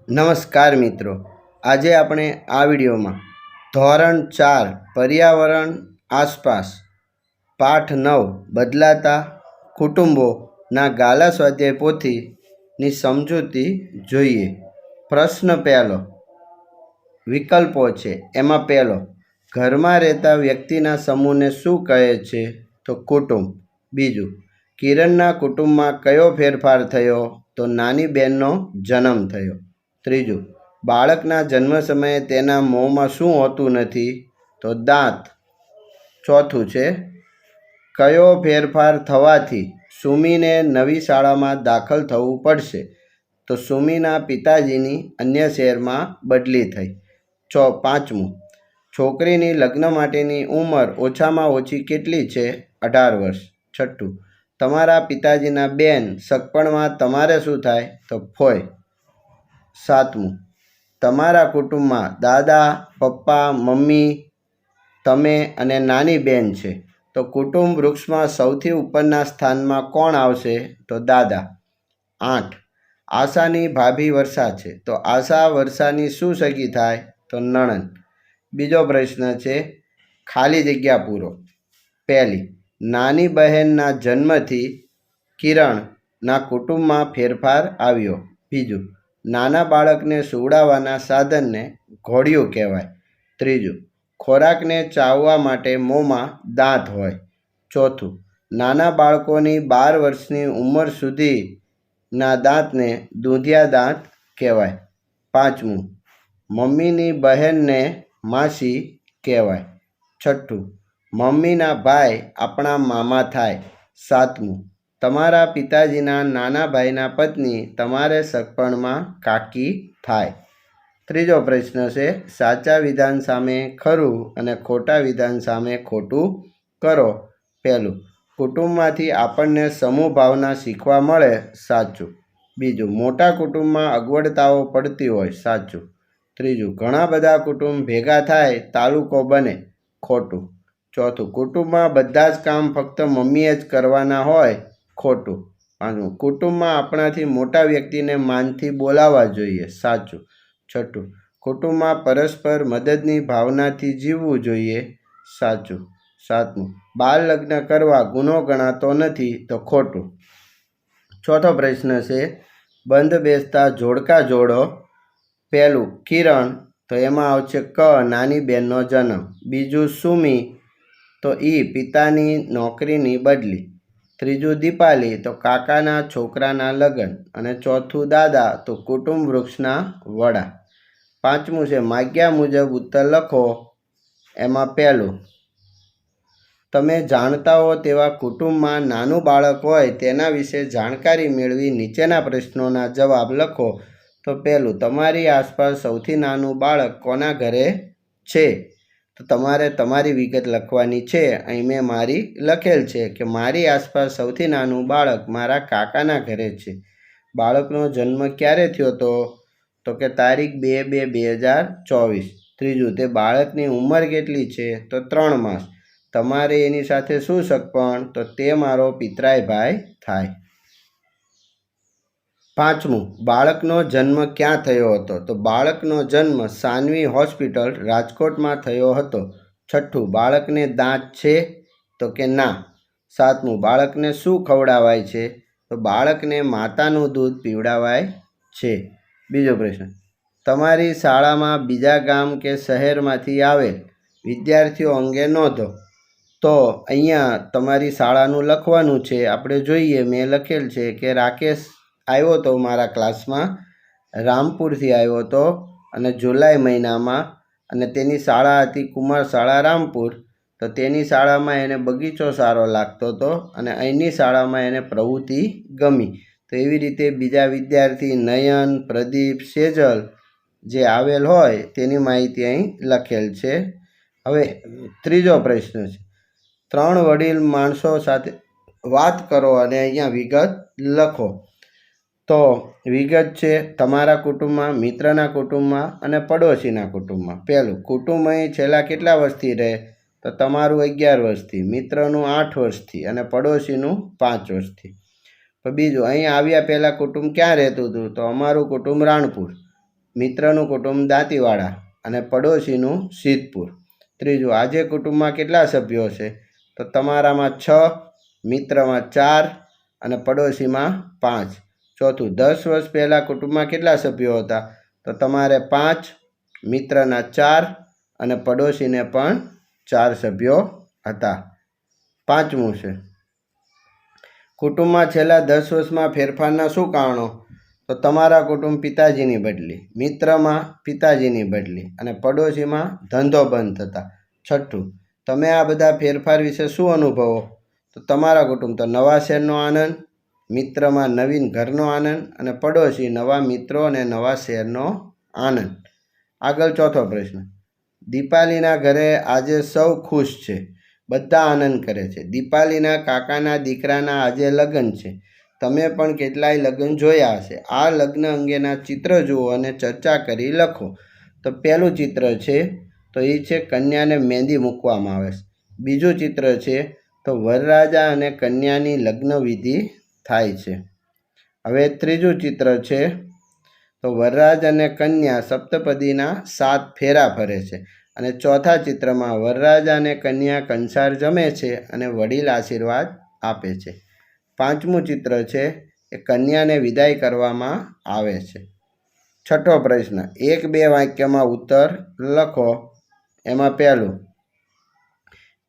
નમસ્કાર મિત્રો, આજે આપણે આ વિડીયોમાં ધોરણ 4 પર્યાવરણ આસપાસ પાઠ 9 બદલાતા કુટુંબોના ગાલા સ્વાધ્યાય પોથીની સમજૂતી જોઈએ. પ્રશ્ન પહેલો, વિકલ્પો છે. એમાં પહેલો, ઘરમાં રહેતા વ્યક્તિના સમૂહને શું કહે છે? તો કુટુંબ. બીજું, કિરણના કુટુંબમાં કયો ફેરફાર થયો? તો નાની બહેનનો જન્મ થયો. ત્રીજું, બાળકના જન્મ સમયે તેના મોંમાં શું હોતું નથી? તો દાંત. ચોથું છે, કયો ફેરફાર થવાથી સુમીને નવી શાળામાં દાખલ થવું પડશે? તો સુમીના પિતાજીની અન્ય શહેરમાં બદલી થઈ. પાંચમું, છોકરીની લગ્ન માટેની ઉંમર ઓછામાં ઓછી કેટલી છે? 18 વર્ષ. છઠ્ઠું, તમારા પિતાજીના બેન સગપણમાં તમારે શું થાય? તો ફોય. સાતમું, તમારા કુટુંબમાં દાદા, પપ્પા, મમ્મી, તમે અને નાની બેન છે, તો કુટુંબ વૃક્ષમાં સૌથી ઉપરના સ્થાનમાં કોણ આવશે? તો દાદા. 8, આશાની ભાભી વર્ષા છે, તો આશા વર્ષાની શું સગી થાય? તો નણંદ. બીજો પ્રશ્ન છે, ખાલી જગ્યા પૂરો. પહેલી, નાની બહેનના જન્મથી કિરણના કુટુંબમાં ફેરફાર આવ્યો. બીજું, નાના બાળકને સુવડાવવાના સાધનને ઘોડિયું કહેવાય. ત્રીજું, ખોરાકને ચાવવા માટે મોંમાં દાંત હોય. ચોથું, નાના બાળકોની 12 વર્ષની ઉંમર સુધીના દાંતને દૂધિયા દાંત કહેવાય. પાંચમું, મમ્મીની બહેનને માસી કહેવાય. છઠ્ઠું, મમ્મીના ભાઈ આપણા મામા થાય. સાતમું, તમારા પિતાજીના નાના ભાઈના પત્ની તમારે સગપણમાં કાકી થાય. ત્રીજો પ્રશ્ન છે, સાચા વિધાન સામે ખરું અને ખોટા વિધાન સામે ખોટું કરો. પહેલું, કુટુંબમાંથી આપણને સમૂહ ભાવના શીખવા મળે. સાચું. બીજું, મોટા કુટુંબમાં અગવડતાઓ પડતી હોય. સાચું. ત્રીજું, ઘણા બધા કુટુંબ ભેગા થાય તાલુકો બને. ખોટું. ચોથું, કુટુંબમાં બધા જ કામ ફક્ત મમ્મીએ જ કરવાના હોય. ખોટું. પાંચમું, કુટુંબમાં આપણાથી મોટા વ્યક્તિને માનથી બોલાવવા જોઈએ. સાચું. છઠ્ઠું, કુટુંબમાં પરસ્પર મદદની ભાવનાથી જીવવું જોઈએ. સાચું. સાતમું, બાળ લગ્ન કરવા ગુનો ગણાતો નથી. તો ખોટું. ચોથો પ્રશ્ન છે, બંધ બેસતા જોડકા જોડો. પહેલું, કિરણ, તો એમાં આવશે ક, નાની બહેનનો જન્મ. બીજું, સુમી, તો પિતાની નોકરીની બદલી. ત્રીજું, દીપાલી, તો કાકાના છોકરાના લગ્ન. અને ચોથું, દાદા, તો કુટુંબ વૃક્ષના વડા. પાંચમું છે, માગ્યા મુજબ ઉત્તર લખો. એમાં પહેલું, તમે જાણતા હો તેવા કુટુંબમાં નાનું બાળક હોય તેના વિશે જાણકારી મેળવી નીચેના પ્રશ્નોના જવાબ લખો. તો પહેલું, તમારી આસપાસ સૌથી નાનું બાળક કોના ઘરે છે? તો તમારે તમારી વિગત લખવાની છે. અહીં મેં મારી લખેલ છે કે મારી આસપાસ સૌથી નાનું બાળક મારા કાકાના ઘરે છે. બાળકનો જન્મ ક્યારે થયો હતો? તો કે તારીખ 2/2/2024. ત્રીજું, તે બાળકની ઉંમર કેટલી છે? તો 3 માસ. તમારે એની સાથે શું સગપણ? તો તે મારો પિતરાઈ ભાઈ થાય. પાંચમું, બાળકનો જન્મ ક્યાં થયો હતો? તો બાળકનો જન્મ સાનવી હોસ્પિટલ રાજકોટમાં થયો હતો. છઠ્ઠું, બાળકને દાંત છે? તો કે ના. સાતમું, બાળકને શું ખવડાવાય છે? તો બાળકને માતાનું દૂધ પીવડાવાય છે. બીજો પ્રશ્ન, તમારી શાળામાં બીજા ગામ કે શહેરમાંથી આવેલ વિદ્યાર્થીઓ અંગે નોંધો. તો અહીંયા તમારી શાળાનું લખવાનું છે. આપણે જોઈએ, મેં લખેલ છે કે રાકેશ આવ્યો હતો મારા ક્લાસમાં, રામપુરથી આવ્યો હતો અને જુલાઈ મહિનામાં, અને તેની શાળા હતી કુમાર શાળા રામપુર. તો તેની શાળામાં એને બગીચો સારો લાગતો હતો અને અહીંની શાળામાં એને પ્રવૃત્તિ ગમી. તો એવી રીતે બીજા વિદ્યાર્થી નયન, પ્રદીપ, સેજલ જે આવેલ હોય તેની માહિતી અહીં લખેલ છે. હવે ત્રીજો પ્રશ્ન છે, 3 વડીલ માણસો સાથે વાત કરો અને અહીંયા વિગત લખો. તો વિગત છે, તમારા કુટુંબમાં, મિત્રના કુટુંબમાં અને પડોશીના કુટુંબમાં. પહેલું, કુટુંબ અહીં છેલ્લા કેટલા વર્ષથી રહે? તો તમારું 11 વર્ષથી, મિત્રનું 8 વર્ષથી અને પડોશીનું 5 વર્ષથી. તો બીજું, અહીં આવ્યા પહેલાં કુટુંબ ક્યાં રહેતું હતું? તો અમારું કુટુંબ રાણપુર. મિત્રનું કુટુંબ દાંતીવાડા અને પડોશીનું સિદ્ધપુર. ત્રીજું, આજે કુટુંબમાં કેટલા સભ્યો છે? તો તમારામાં 6, મિત્રમાં 4 અને પડોશીમાં 5. ચોથું, 10 વર્ષ પહેલાં કુટુંબમાં કેટલા સભ્યો હતા? તો તમારે 5, મિત્રના 4 અને પડોશીને પણ 4 સભ્યો હતા. પાંચમું છે, કુટુંબમાં છેલ્લા 10 વર્ષમાં ફેરફારના શું કારણો? તો તમારા કુટુંબ પિતાજીની બદલી, મિત્રમાં પિતાજીની બદલી અને પડોશીમાં ધંધો બંધ થતા. છઠ્ઠું, તમે આ બધા ફેરફાર વિશે શું અનુભવો? તો તમારા કુટુંબ તો નવા શહેરનો આનંદ, મિત્રમાં નવીન ઘરનો આનંદ અને પડોશી નવા મિત્રો અને નવા શહેરનો આનંદ. આગળ ચોથો પ્રશ્ન, દીપાલીના ઘરે આજે સૌ ખુશ છે, બધા આનંદ કરે છે. દીપાલીના કાકાના દીકરાના આજે લગ્ન છે. તમે પણ કેટલાય લગ્ન જોયા હશે. આ લગ્ન અંગેના ચિત્ર જુઓ અને ચર્ચા કરી લખો. તો પહેલું ચિત્ર છે તો એ છે કન્યાને મહેંદી મૂકવામાં આવે છે. બીજું ચિત્ર છે તો વરરાજા અને કન્યાની લગ્ન વિધિ થાય છે. હવે ત્રીજું ચિત્ર છે તો વરરાજ અને કન્યા સપ્તપદીના 7 ફેરા ફરે છે. અને ચોથા ચિત્રમાં વરરાજા અને કન્યા કંસાર જમે છે અને વડીલ આશીર્વાદ આપે છે. પાંચમું ચિત્ર છે એ કન્યાને વિદાય કરવામાં આવે છે. છઠ્ઠો પ્રશ્ન, 1-2 વાક્યમાં ઉત્તર લખો. એમાં પહેલું,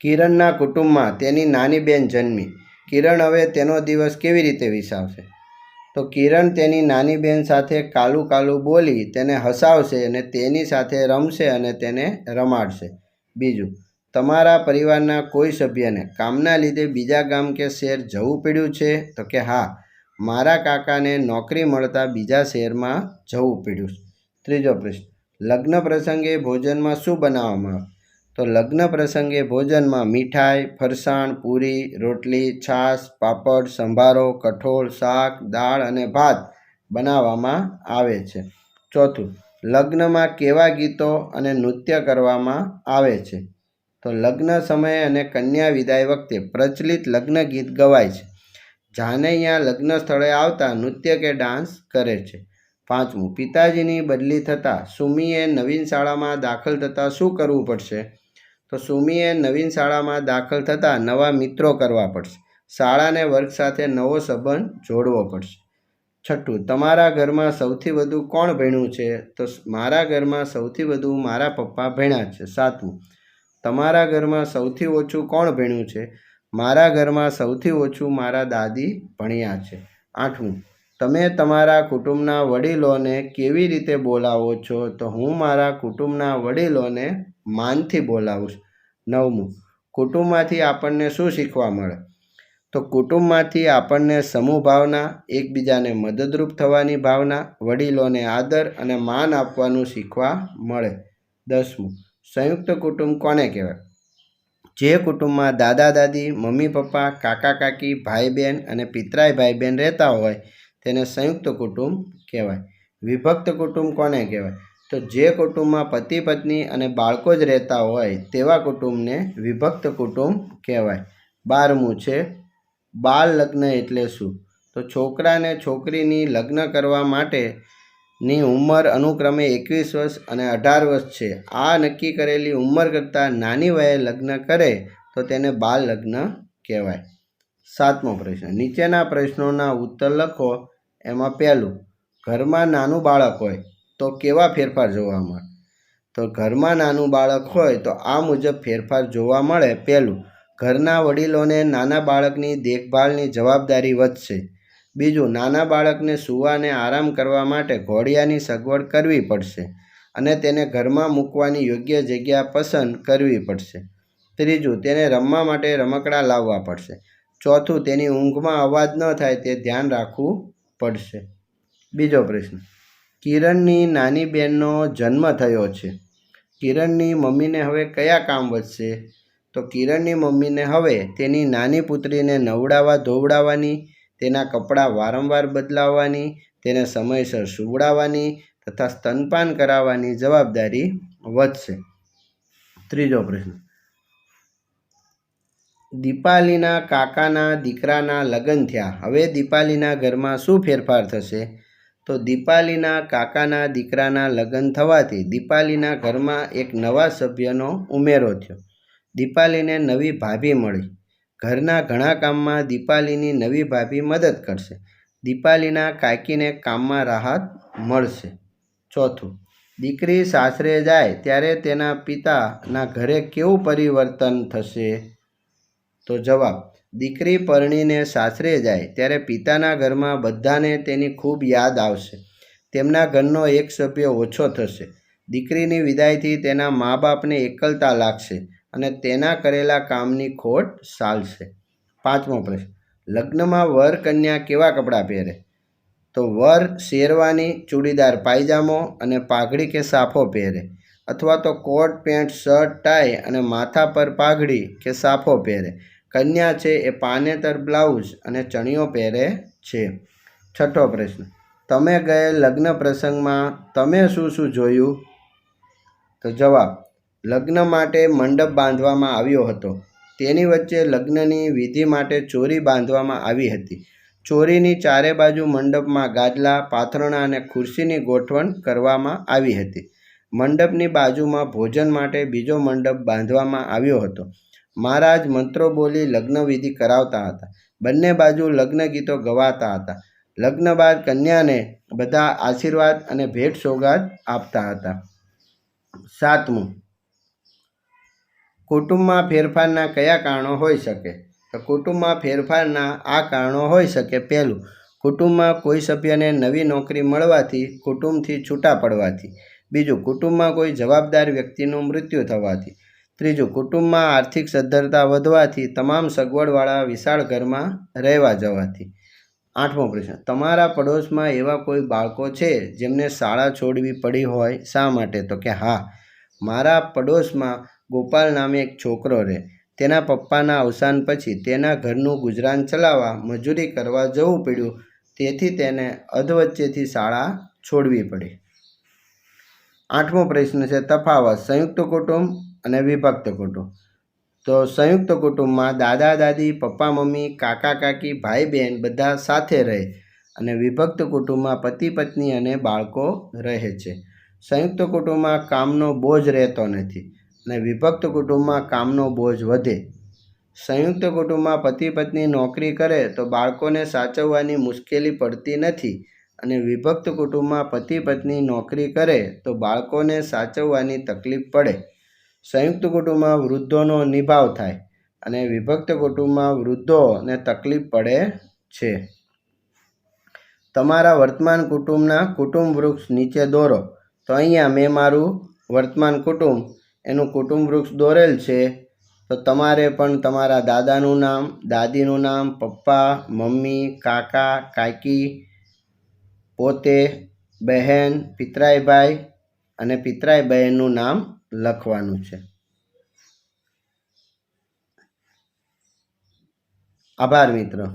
કિરણના કુટુંબમાં તેની નાની બહેન જન્મી. કિરણ હવે તેનો દિવસ કેવી રીતે વિસાવશે? તો કિરણ તેની નાની બહેન સાથે કાલું કાલું બોલી તેને હસાવશે અને તેની સાથે રમશે અને તેને રમાડશે. બીજું, તમારા પરિવારના કોઈ સભ્યને કામના લીધે બીજા ગામ કે શહેર જવું પડ્યું છે? તો કે હા, મારા કાકાને નોકરી મળતા બીજા શહેરમાં જવું પડ્યું. ત્રીજો પ્રશ્ન, લગ્ન પ્રસંગે ભોજનમાં શું બનાવવામાં આવે? તો લગ્ન પ્રસંગે ભોજનમાં મીઠાઈ, ફરસાણ, પૂરી, રોટલી, છાશ, પાપડ, સંભારો, કઠોળ, શાક, દાળ અને ભાત બનાવવામાં આવે છે. ચોથું, લગ્નમાં કેવા ગીતો અને નૃત્ય કરવામાં આવે છે? તો લગ્ન સમયે અને કન્યા વિદાય વખતે પ્રચલિત લગ્ન ગીત ગવાય છે. જાનૈયા લગ્ન સ્થળે આવતા નૃત્ય કે ડાન્સ કરે છે. પાંચમું, પિતાજીની બદલી થતાં સુમીએ નવીન શાળામાં દાખલ થતાં શું કરવું પડશે? તો સુમીએ નવીન શાળામાં દાખલ થતાં નવા મિત્રો કરવા પડશે. શાળાને વર્ગ સાથે નવો સંબંધ જોડવો પડશે. છઠ્ઠું, તમારા ઘરમાં સૌથી વધુ કોણ ભણ્યું છે? તો મારા ઘરમાં સૌથી વધુ મારા પપ્પા ભણ્યા છે. સાતમું, તમારા ઘરમાં સૌથી ઓછું કોણ ભણ્યું છે? મારા ઘરમાં સૌથી ઓછું મારા દાદી ભણ્યા છે. આઠમું, તમે તમારા કુટુંબના વડીલોને કેવી રીતે બોલાવો છો? તો હું મારા કુટુંબના વડીલોને માનથી બોલાવું છું. નવમું, કુટુંબમાંથી આપણને શું શીખવા મળે? તો કુટુંબમાંથી આપણને સમૂહ ભાવના, એકબીજાને મદદરૂપ થવાની ભાવના, વડીલોને આદર અને માન આપવાનું શીખવા મળે. 10મું, સંયુક્ત કુટુંબ કોને કહેવાય? જે કુટુંબમાં દાદા દાદી, મમ્મી પપ્પા, કાકા કાકી, ભાઈ બહેન અને પિતરાઈ ભાઈ બહેન રહેતા હોય તેને સંયુક્ત કુટુંબ કહેવાય. વિભક્ત કુટુંબ કોને કહેવાય? તો જે કુટુંબમાં પતિ પત્ની અને બાળકો જ રહેતા હોય તેવા કુટુંબને વિભક્ત કુટુંબ કહેવાય. 12મું છે બાળ લગ્ન એટલે શું? તો છોકરાને છોકરીની લગ્ન કરવા માટેની ઉંમર અનુક્રમે 21 વર્ષ અને 18 વર્ષ છે. આ નક્કી કરેલી ઉંમર કરતાં નાની વયે લગ્ન કરે તો તેને બાળ લગ્ન કહેવાય. 7મો પ્રશ્ન, નીચેના પ્રશ્નોના ઉત્તર લખો. એમાં પહેલું, ઘરમાં નાનું બાળક હોય તો કેવા ફેરફાર જોવા મળે? તો ઘરમાં નાનું બાળક હોય તો આ મુજબ ફેરફાર જોવા મળે. પહેલું, ઘરના વડીલોને નાના બાળકની દેખભાળની જવાબદારી વધશે. બીજું, નાના બાળકને સૂવા અને આરામ કરવા માટે ઘોડિયાની સગવડ કરવી પડશે અને તેને ઘરમાં મૂકવાની યોગ્ય જગ્યા પસંદ કરવી પડશે. ત્રીજું, તેને રમવા માટે રમકડાં લાવવા પડશે. ચોથું, તેની ઊંઘમાં અવાજ ન થાય તે ધ્યાન રાખવું પડશે. બીજો પ્રશ્ન, કિરણની નાની બહેનનો જન્મ થયો છે. કિરણની મમ્મીને હવે કયા કામ વધશે? તો કિરણની મમ્મીને હવે તેની નાની પુત્રીને નવડાવવા ધોવડાવવાની, તેના કપડાં વારંવાર બદલાવવાની, તેને સમયસર સુવડાવવાની તથા સ્તનપાન કરાવવાની જવાબદારી વધશે. ત્રીજો પ્રશ્ન, દીપાલીના કાકાના દીકરાના લગ્ન થયા. હવે દીપાલીના ઘરમાં શું ફેરફાર થશે? તો દીપાલીના કાકાના દીકરાના લગ્ન થવાથી દીપાલીના ઘરમાં એક નવા સભ્યનો ઉમેરો થયો. દીપાલીને નવી ભાભી મળી. ઘરના ઘણા કામમાં દીપાલીની નવી ભાભી મદદ કરશે. દીપાલીના કાકીને કામમાં રાહત મળશે. ચોથું, દીકરી સાસરે જાય ત્યારે તેના પિતાના ઘરે કેવું પરિવર્તન થશે? તો જવાબ, દીકરી પરણીને સાસરે જાય ત્યારે પિતાના ઘરમાં બધાને તેની ખૂબ યાદ આવશે. તેમના ઘરનો એક સભ્ય ઓછો થશે. દીકરીની વિદાયથી તેના મા બાપને એકલતા લાગશે અને તેના કરેલા કામની ખોટ સાલશે. પાંચમો પ્રશ્ન, લગ્નમાં વર કન્યા કેવા કપડાં પહેરે? તો વર શેરવાની, ચૂડીદાર પાયજામો અને પાઘડી કે સાફો પહેરે, અથવા તો કોટ પેન્ટ શર્ટ ટાઈ અને માથા પર પાઘડી કે સાફો પહેરે. કન્યા છે એ પાનેતર બ્લાઉઝ અને ચણિયો પહેરે છે. છઠ્ઠો પ્રશ્ન, તમે ગયેલ લગ્ન પ્રસંગમાં તમે શું જોયું? તો જવાબ, લગ્ન માટે મંડપ બાંધવામાં આવ્યો હતો. તેની વચ્ચે લગ્નની વિધિ માટે ચોરી બાંધવામાં આવી હતી. ચોરીની ચારે બાજુ મંડપમાં ગાદલા, પાથરણા અને ખુરશીની ગોઠવણ કરવામાં આવી હતી. મંડપની બાજુમાં ભોજન માટે બીજો મંડપ બાંધવામાં આવ્યો હતો. મહારાજ મંત્રો બોલી લગ્ન વિધિ કરાવતા હતા. બંને બાજુ લગ્ન ગીતો ગવાતા હતા. લગ્ન બાદ કન્યાને બધા આશીર્વાદ અને ભેટ સોગાદ આપતા હતા. સાતમું, કુટુંબમાં ફેરફારના કયા કારણો હોઈ શકે? તો કુટુંબમાં ફેરફારના આ કારણો હોઈ શકે. પહેલું, કુટુંબમાં કોઈ સભ્યને નવી નોકરી મળવાથી, કુટુંબથી છૂટા પડવાથી. બીજું, કુટુંબમાં કોઈ જવાબદાર વ્યક્તિનું મૃત્યુ થવાથી. ત્રીજું, કુટુંબમાં આર્થિક સદ્ધરતા વધવાથી, તમામ સગવડવાળા વિશાળ ઘરમાં રહેવા જવાથી. આઠમો પ્રશ્ન, તમારા પડોશમાં એવા કોઈ બાળકો છે જેમને શાળા છોડવી પડી હોય? શા માટે? તો કે હા, મારા પડોશમાં ગોપાલ નામે એક છોકરો રહે. તેના પપ્પાના અવસાન પછી તેના ઘરનું ગુજરાન ચલાવવા મજૂરી કરવા જવું પડ્યું. તેથી તેને અધવચ્ચેથી શાળા છોડવી પડી. આઠમો પ્રશ્ન છે તફાવત સંયુક્ત કુટુંબ અને વિભક્ત કુટુંબ. તો સંયુક્ત કુટુંબમાં દાદા દાદી, પપ્પા મમ્મી, કાકા કાકી, ભાઈ બહેન બધા સાથે રહે અને વિભક્ત કુટુંબમાં પતિ પત્ની અને બાળકો રહે છે. સંયુક્ત કુટુંબમાં કામનો બોજ રહેતો નથી અને વિભક્ત કુટુંબમાં કામનો બોજ વધે. સંયુક્ત કુટુંબમાં પતિ પત્ની નોકરી કરે તો બાળકોને સાચવવાની મુશ્કેલી પડતી નથી અને વિભક્ત કુટુંબમાં પતિ પત્ની નોકરી કરે તો બાળકોને સાચવવાની તકલીફ પડે. સંયુક્ત કુટુંબમાં વૃદ્ધોનો નિભાવ થાય અને વિભક્ત કુટુંબમાં વૃદ્ધોને તકલીફ પડે છે. તમારા વર્તમાન કુટુંબના કુટુંબ વૃક્ષ નીચે દોરો. તો અહીંયા મેં મારું વર્તમાન કુટુંબ એનું કુટુંબ વૃક્ષ દોરેલ છે. તો તમારે પણ તમારા દાદાનું નામ, દાદીનું નામ, પપ્પા, મમ્મી, કાકા, કાકી, પોતે, બહેન, પિતરાઈ ભાઈ અને પિતરાઈ બહેનનું નામ લખવાનું છે. આભાર મિત્રો.